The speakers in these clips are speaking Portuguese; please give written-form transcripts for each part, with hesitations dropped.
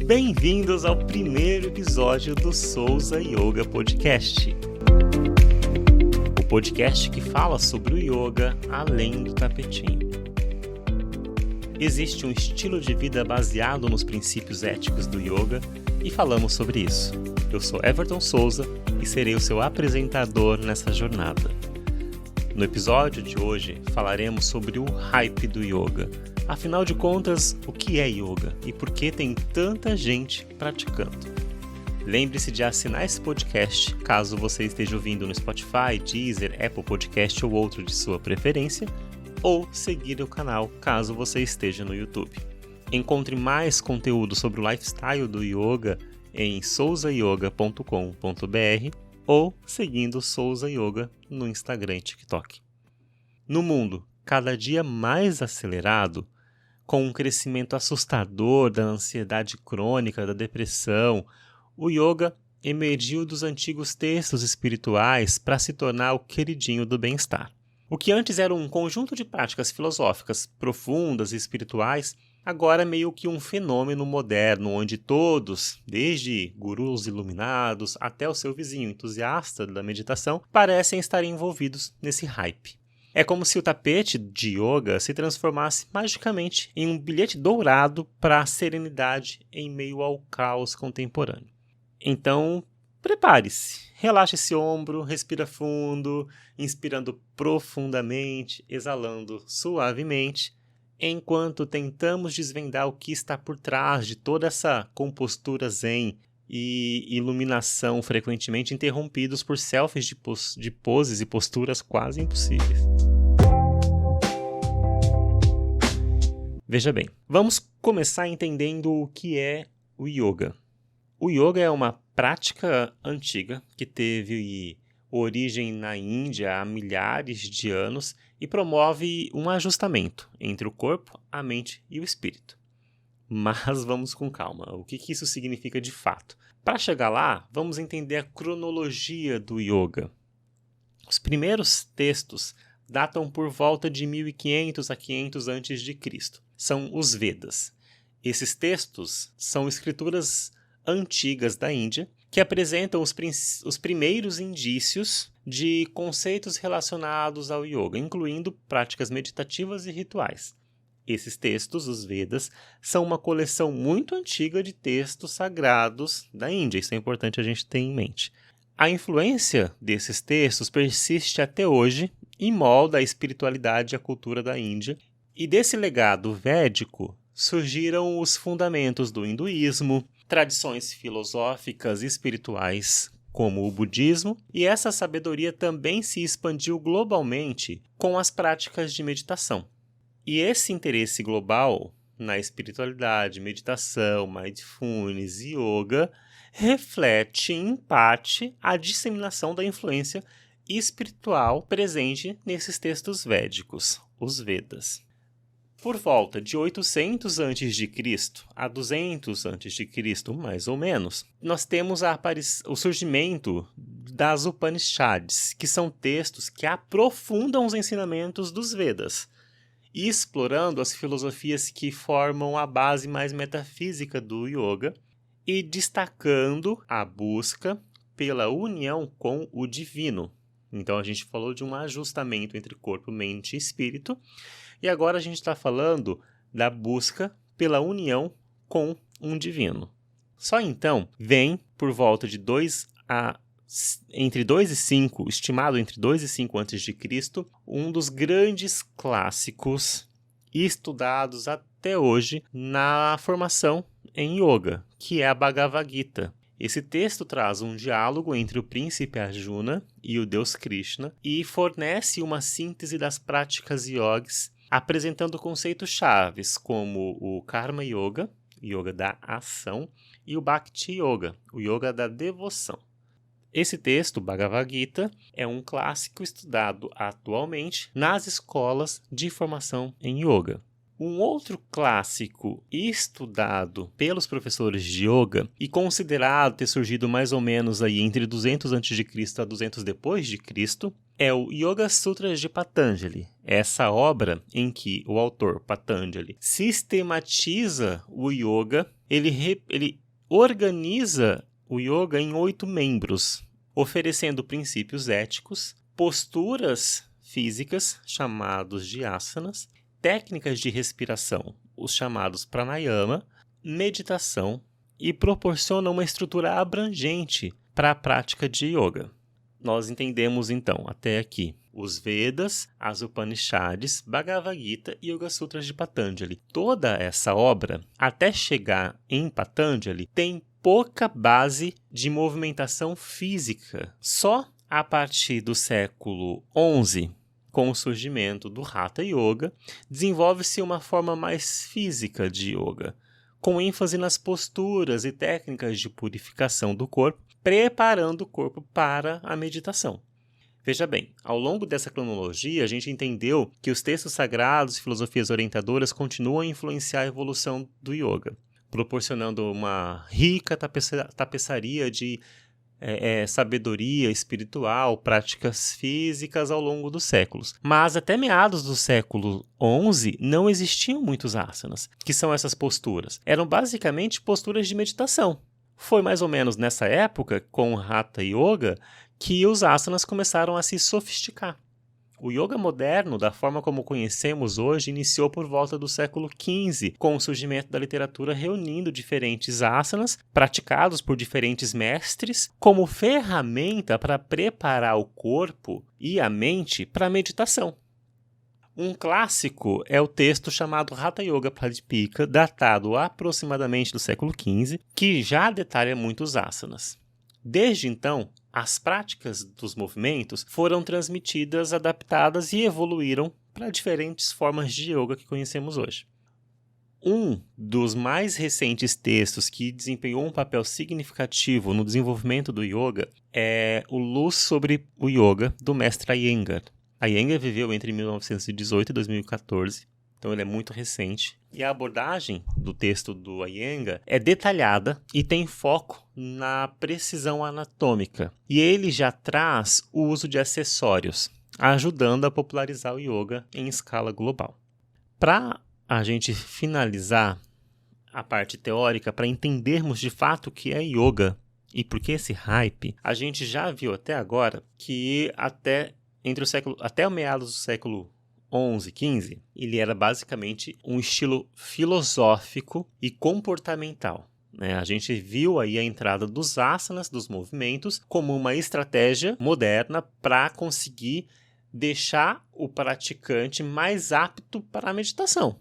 Bem-vindos ao primeiro episódio do Souza Yoga Podcast. O podcast que fala sobre o yoga além do tapetinho. Existe um estilo de vida baseado nos princípios éticos do yoga e falamos sobre isso. Eu sou Everton Souza e serei o seu apresentador nessa jornada. No episódio de hoje falaremos sobre o hype do yoga. Afinal de contas, o que é yoga e por que tem tanta gente praticando? Lembre-se de assinar esse podcast caso você esteja ouvindo no Spotify, Deezer, Apple Podcast ou outro de sua preferência, ou seguir o canal caso você esteja no YouTube. Encontre mais conteúdo sobre o lifestyle do yoga em souzayoga.com.br ou seguindo Souza Yoga no Instagram e TikTok. No mundo cada dia mais acelerado, com um crescimento assustador da ansiedade crônica, da depressão, o yoga emergiu dos antigos textos espirituais para se tornar o queridinho do bem-estar. O que antes era um conjunto de práticas filosóficas profundas e espirituais, agora é meio que um fenômeno moderno, onde todos, desde gurus iluminados até o seu vizinho entusiasta da meditação, parecem estar envolvidos nesse hype. É como se o tapete de yoga se transformasse magicamente em um bilhete dourado para a serenidade em meio ao caos contemporâneo. Então, prepare-se, relaxe esse ombro, respira fundo, inspirando profundamente, exalando suavemente, enquanto tentamos desvendar o que está por trás de toda essa compostura zen e iluminação frequentemente interrompidos por selfies de poses e posturas quase impossíveis. Veja bem, vamos começar entendendo o que é o yoga. O yoga é uma prática antiga que teve origem na Índia há milhares de anos e promove um ajustamento entre o corpo, a mente e o espírito. Mas vamos com calma, o que isso significa de fato? Para chegar lá, vamos entender a cronologia do yoga. Os primeiros textos datam por volta de 1500 a 500 a.C. São os Vedas. Esses textos são escrituras antigas da Índia que apresentam os primeiros indícios de conceitos relacionados ao yoga, incluindo práticas meditativas e rituais. Esses textos, os Vedas, são uma coleção muito antiga de textos sagrados da Índia. Isso é importante a gente ter em mente. A influência desses textos persiste até hoje e molda a espiritualidade e a cultura da Índia. E desse legado védico surgiram os fundamentos do hinduísmo, tradições filosóficas e espirituais como o budismo, e essa sabedoria também se expandiu globalmente com as práticas de meditação. E esse interesse global na espiritualidade, meditação, mindfulness e yoga reflete, em parte, a disseminação da influência espiritual presente nesses textos védicos, os Vedas. Por volta de 800 a.C. a 200 a.C., mais ou menos, nós temos o surgimento das Upanishads, que são textos que aprofundam os ensinamentos dos Vedas, e explorando as filosofias que formam a base mais metafísica do yoga e destacando a busca pela união com o divino. Então a gente falou de um ajustamento entre corpo, mente e espírito, e agora a gente está falando da busca pela união com um divino. Só então vem por volta de entre 2 e 5, estimado entre 2 e 5 a.C., um dos grandes clássicos estudados até hoje na formação em yoga, que é a Bhagavad Gita. Esse texto traz um diálogo entre o príncipe Arjuna e o deus Krishna e fornece uma síntese das práticas yogis, apresentando conceitos chaves como o Karma Yoga, yoga da ação, e o Bhakti Yoga, o yoga da devoção. Esse texto, Bhagavad Gita, é um clássico estudado atualmente nas escolas de formação em yoga. Um outro clássico estudado pelos professores de yoga e considerado ter surgido mais ou menos aí entre 200 a.C. a 200 depois de Cristo é o Yoga Sutras de Patanjali. Essa obra em que o autor Patanjali sistematiza o yoga ele organiza o yoga em 8 membros, oferecendo princípios éticos, posturas físicas, chamados de asanas, técnicas de respiração, os chamados pranayama, meditação, e proporciona uma estrutura abrangente para a prática de yoga. Nós entendemos, então, até aqui, os Vedas, as Upanishads, Bhagavad Gita e Yoga Sutras de Patanjali. Toda essa obra, até chegar em Patanjali, tem pouca base de movimentação física. Só a partir do século XI, com o surgimento do Hatha Yoga, desenvolve-se uma forma mais física de yoga, com ênfase nas posturas e técnicas de purificação do corpo, preparando o corpo para a meditação. Veja bem, ao longo dessa cronologia, a gente entendeu que os textos sagrados e filosofias orientadoras continuam a influenciar a evolução do yoga, proporcionando uma rica tapeçaria de sabedoria espiritual, práticas físicas ao longo dos séculos. Mas até meados do século XI não existiam muitos asanas, que são essas posturas. Eram basicamente posturas de meditação. Foi mais ou menos nessa época, com o Hatha Yoga, que os asanas começaram a se sofisticar. O yoga moderno, da forma como conhecemos hoje, iniciou por volta do século XV, com o surgimento da literatura reunindo diferentes asanas, praticados por diferentes mestres, como ferramenta para preparar o corpo e a mente para a meditação. Um clássico é o texto chamado Hatha Yoga Pradipika, datado aproximadamente do século XV, que já detalha muitos asanas. Desde então, as práticas dos movimentos foram transmitidas, adaptadas e evoluíram para diferentes formas de yoga que conhecemos hoje. Um dos mais recentes textos que desempenhou um papel significativo no desenvolvimento do yoga é o Luz sobre o Yoga, do mestre Iyengar. Iyengar viveu entre 1918 e 2014, então ele é muito recente. E a abordagem do texto do Iyengar é detalhada e tem foco na precisão anatômica. E ele já traz o uso de acessórios, ajudando a popularizar o yoga em escala global. Para a gente finalizar a parte teórica, para entendermos de fato o que é yoga e por que esse hype, a gente já viu até agora que até o meados do século XI, XV, ele era basicamente um estilo filosófico e comportamental. A gente viu aí a entrada dos asanas, dos movimentos, como uma estratégia moderna para conseguir deixar o praticante mais apto para a meditação.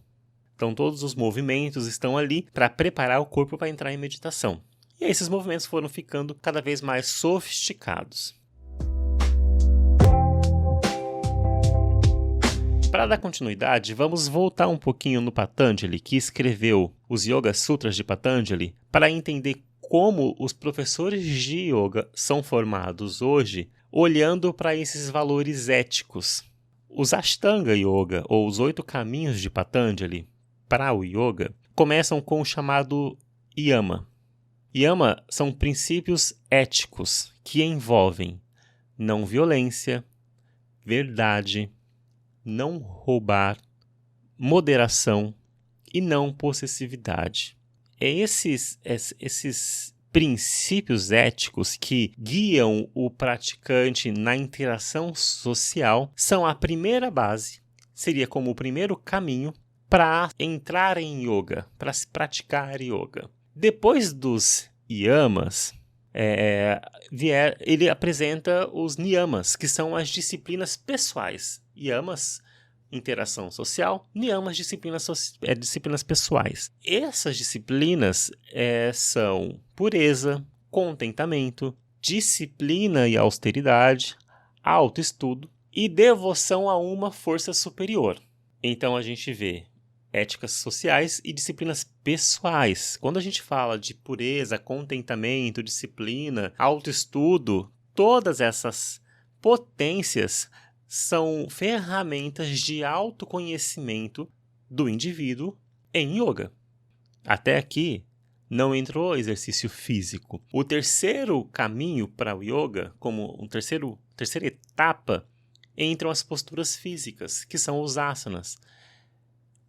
Então, todos os movimentos estão ali para preparar o corpo para entrar em meditação. E aí, esses movimentos foram ficando cada vez mais sofisticados. Para dar continuidade, vamos voltar um pouquinho no Patanjali, que escreveu os Yoga Sutras de Patanjali, para entender como os professores de yoga são formados hoje, olhando para esses valores éticos. Os Ashtanga Yoga, ou os 8 caminhos de Patanjali, para o yoga, começam com o chamado Yama. Yama são princípios éticos que envolvem não violência, verdade, não roubar, moderação e não possessividade. Esses princípios éticos que guiam o praticante na interação social são a primeira base, seria como o primeiro caminho para entrar em yoga, para se praticar yoga. Depois dos yamas, ele apresenta os niyamas, que são as disciplinas pessoais. Yamas, interação social, niyamas, disciplinas pessoais. Essas disciplinas são pureza, contentamento, disciplina e austeridade, autoestudo e devoção a uma força superior. Então a gente vê éticas sociais e disciplinas pessoais. Quando a gente fala de pureza, contentamento, disciplina, autoestudo, todas essas potências são ferramentas de autoconhecimento do indivíduo em yoga. Até aqui não entrou exercício físico. O terceiro caminho para o yoga, como terceira etapa, entram as posturas físicas, que são os asanas.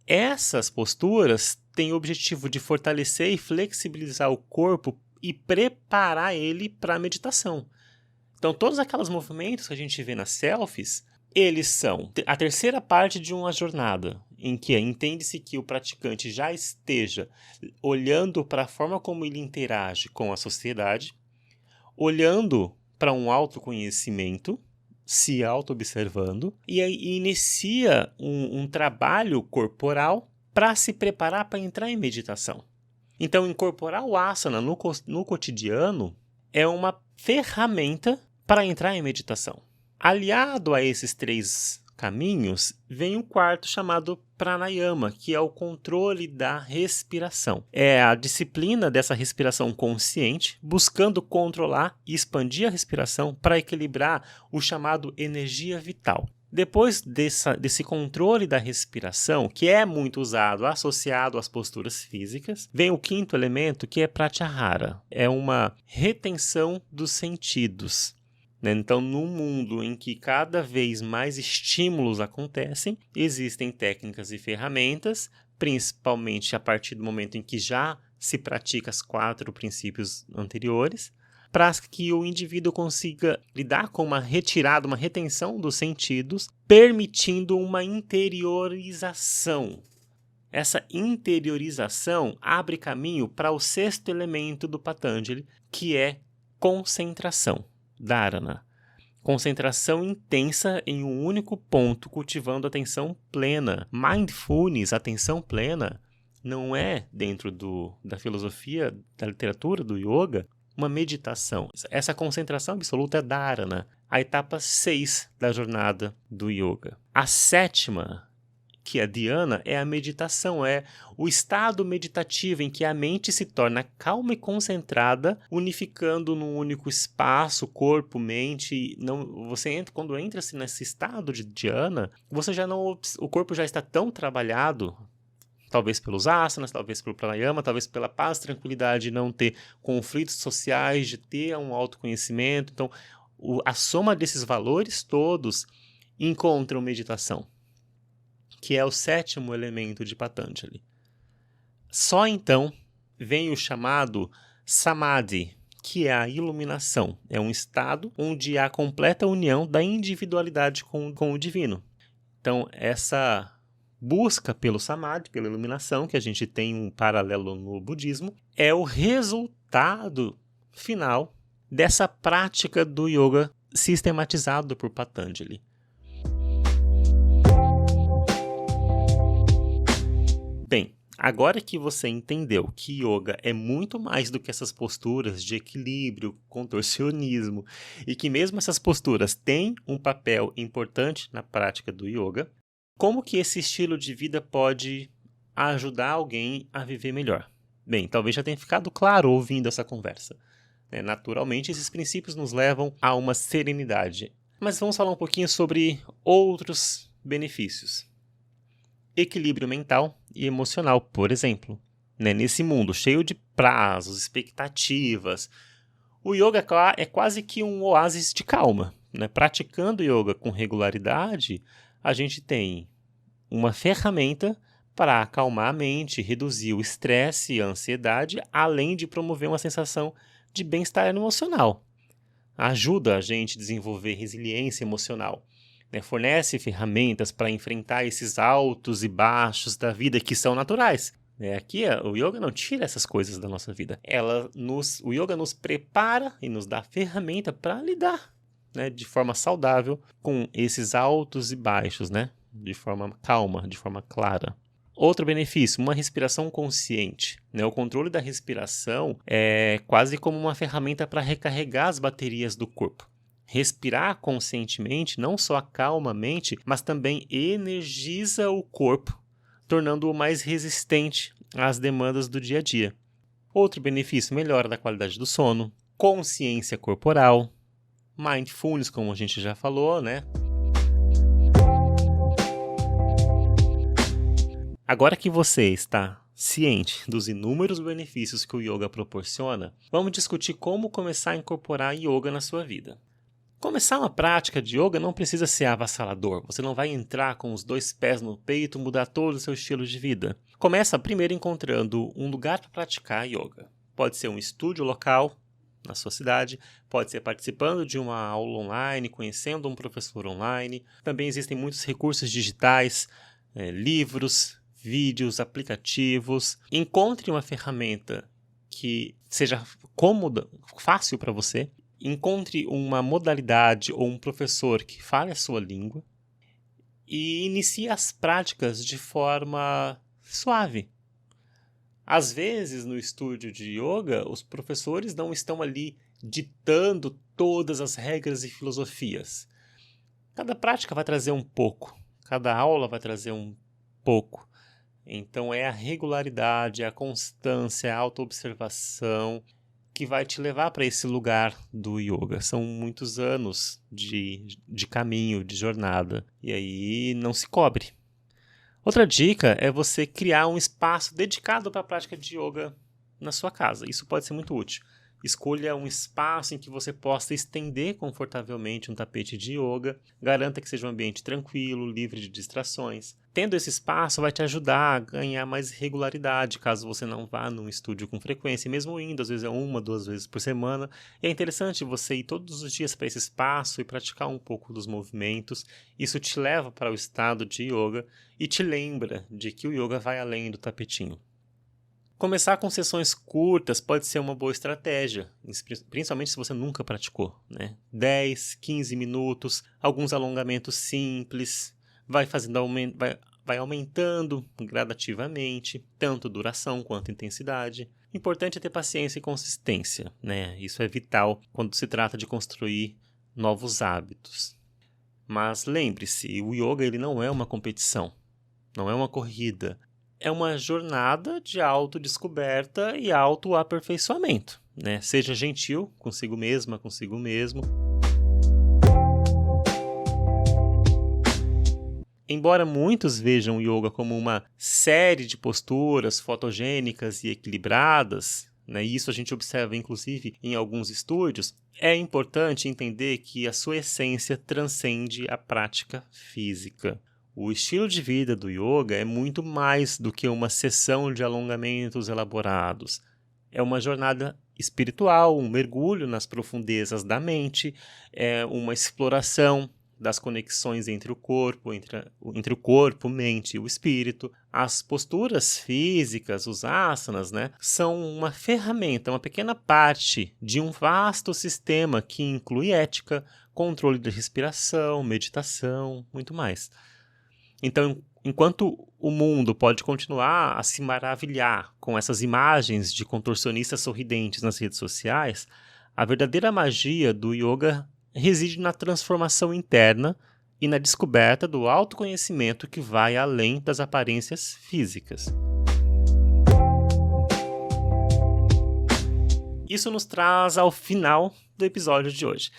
Essas posturas tem o objetivo de fortalecer e flexibilizar o corpo e preparar ele para a meditação. Então, todos aqueles movimentos que a gente vê nas selfies, eles são a terceira parte de uma jornada, em que entende-se que o praticante já esteja olhando para a forma como ele interage com a sociedade, olhando para um autoconhecimento, se auto-observando, e aí inicia um trabalho corporal para se preparar para entrar em meditação. Então, incorporar o asana no cotidiano é uma ferramenta para entrar em meditação. Aliado a esses 3 caminhos, vem um quarto chamado pranayama, que é o controle da respiração. É a disciplina dessa respiração consciente, buscando controlar e expandir a respiração para equilibrar o chamado energia vital. Depois desse controle da respiração, que é muito usado associado às posturas físicas, vem o 5º elemento, que é pratyahara. É uma retenção dos sentidos. Então, num mundo em que cada vez mais estímulos acontecem, existem técnicas e ferramentas, principalmente a partir do momento em que já se pratica os 4 princípios anteriores, para que o indivíduo consiga lidar com uma retirada, uma retenção dos sentidos, permitindo uma interiorização. Essa interiorização abre caminho para o 6º elemento do Patanjali, que é concentração. Dharana. Concentração intensa em um único ponto, cultivando atenção plena. Mindfulness, atenção plena, não é, dentro da filosofia, da literatura, do yoga, uma meditação. Essa concentração absoluta é Dharana, a etapa 6 da jornada do yoga. A 7ª, que é dhyana, é a meditação, é o estado meditativo em que a mente se torna calma e concentrada, unificando num único espaço, corpo, mente. Quando entra nesse estado de dhyana, o corpo já está tão trabalhado, talvez pelos asanas, talvez pelo pranayama, talvez pela paz, tranquilidade, de não ter conflitos sociais, de ter um autoconhecimento. Então, a soma desses valores todos encontram meditação, que é o 7º elemento de Patanjali. Só então vem o chamado Samadhi, que é a iluminação. É um estado onde há completa união da individualidade com o divino. Então, essa busca pelo Samadhi, pela iluminação, que a gente tem um paralelo no budismo, é o resultado final dessa prática do yoga sistematizado por Patanjali. Bem, agora que você entendeu que yoga é muito mais do que essas posturas de equilíbrio, contorcionismo, e que mesmo essas posturas têm um papel importante na prática do yoga, como que esse estilo de vida pode ajudar alguém a viver melhor? Bem, talvez já tenha ficado claro ouvindo essa conversa. Naturalmente, esses princípios nos levam a uma serenidade. Mas vamos falar um pouquinho sobre outros benefícios. Equilíbrio mental e emocional, por exemplo. Nesse mundo cheio de prazos, expectativas, o yoga é quase que um oásis de calma. Praticando yoga com regularidade, a gente tem uma ferramenta para acalmar a mente, reduzir o estresse e a ansiedade, além de promover uma sensação de bem-estar emocional. Ajuda a gente a desenvolver resiliência emocional. Fornece ferramentas para enfrentar esses altos e baixos da vida que são naturais. Aqui o yoga não tira essas coisas da nossa vida. O yoga nos prepara e nos dá ferramenta para lidar de forma saudável com esses altos e baixos, de forma calma, de forma clara. Outro benefício, uma respiração consciente. O controle da respiração é quase como uma ferramenta para recarregar as baterias do corpo. Respirar conscientemente não só acalma a mente, mas também energiza o corpo, tornando-o mais resistente às demandas do dia a dia. Outro benefício, melhora da qualidade do sono, consciência corporal, mindfulness, como a gente já falou, Agora que você está ciente dos inúmeros benefícios que o yoga proporciona, vamos discutir como começar a incorporar yoga na sua vida. Começar uma prática de yoga não precisa ser avassalador. Você não vai entrar com os 2 pés no peito, mudar todo o seu estilo de vida. Começa primeiro encontrando um lugar para praticar yoga. Pode ser um estúdio local na sua cidade, pode ser participando de uma aula online, conhecendo um professor online. Também existem muitos recursos digitais, livros, vídeos, aplicativos. Encontre uma ferramenta que seja cômoda, fácil para você. Encontre uma modalidade ou um professor que fale a sua língua e inicie as práticas de forma suave. Às vezes, no estúdio de yoga, os professores não estão ali ditando todas as regras e filosofias. Cada prática vai trazer um pouco, cada aula vai trazer um pouco. Então, é a regularidade, a constância, a autoobservação que vai te levar para esse lugar do yoga. São muitos anos de caminho, de jornada. E aí não se cobre. Outra dica é você criar um espaço dedicado para a prática de yoga na sua casa. Isso pode ser muito útil. Escolha um espaço em que você possa estender confortavelmente um tapete de yoga. Garanta que seja um ambiente tranquilo, livre de distrações. Tendo esse espaço vai te ajudar a ganhar mais regularidade, caso você não vá num estúdio com frequência. E mesmo indo, às vezes é 1, 2 vezes por semana. E é interessante você ir todos os dias para esse espaço e praticar um pouco dos movimentos. Isso te leva para o estado de yoga e te lembra de que o yoga vai além do tapetinho. Começar com sessões curtas pode ser uma boa estratégia, principalmente se você nunca praticou, né? 10, 15 minutos, alguns alongamentos simples, vai aumentando gradativamente, tanto duração quanto intensidade. Importante é ter paciência e consistência, né? Isso é vital quando se trata de construir novos hábitos. Mas lembre-se, o yoga ele não é uma competição, não é uma corrida. É uma jornada de autodescoberta e autoaperfeiçoamento, né? Seja gentil consigo mesma, consigo mesmo. Embora muitos vejam o yoga como uma série de posturas fotogênicas e equilibradas, né? E isso a gente observa inclusive em alguns estúdios, é importante entender que a sua essência transcende a prática física. O estilo de vida do yoga é muito mais do que uma sessão de alongamentos elaborados. É uma jornada espiritual, um mergulho nas profundezas da mente, é uma exploração das conexões entre o corpo, entre o corpo, mente e o espírito. As posturas físicas, os asanas, né, são uma ferramenta, uma pequena parte de um vasto sistema que inclui ética, controle de respiração, meditação, muito mais. Então, enquanto o mundo pode continuar a se maravilhar com essas imagens de contorcionistas sorridentes nas redes sociais, a verdadeira magia do yoga reside na transformação interna e na descoberta do autoconhecimento que vai além das aparências físicas. Isso nos traz ao final do episódio de hoje.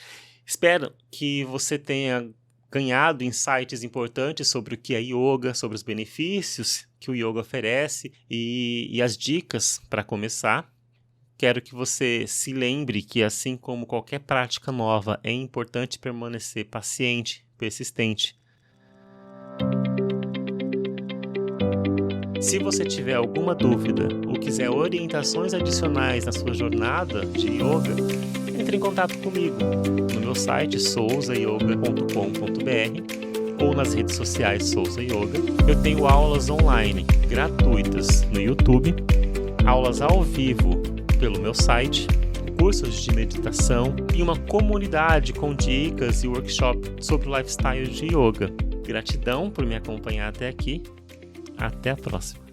Espero que você tenha ganhado insights importantes sobre o que é yoga, sobre os benefícios que o yoga oferece e as dicas para começar. Quero que você se lembre que, assim como qualquer prática nova, é importante permanecer paciente, persistente. Se você tiver alguma dúvida ou quiser orientações adicionais na sua jornada de yoga, entre em contato comigo no meu site souzayoga.com.br ou nas redes sociais Souza Yoga. Eu tenho aulas online gratuitas no YouTube, aulas ao vivo pelo meu site, cursos de meditação e uma comunidade com dicas e workshops sobre o lifestyle de yoga. Gratidão por me acompanhar até aqui. Até a próxima.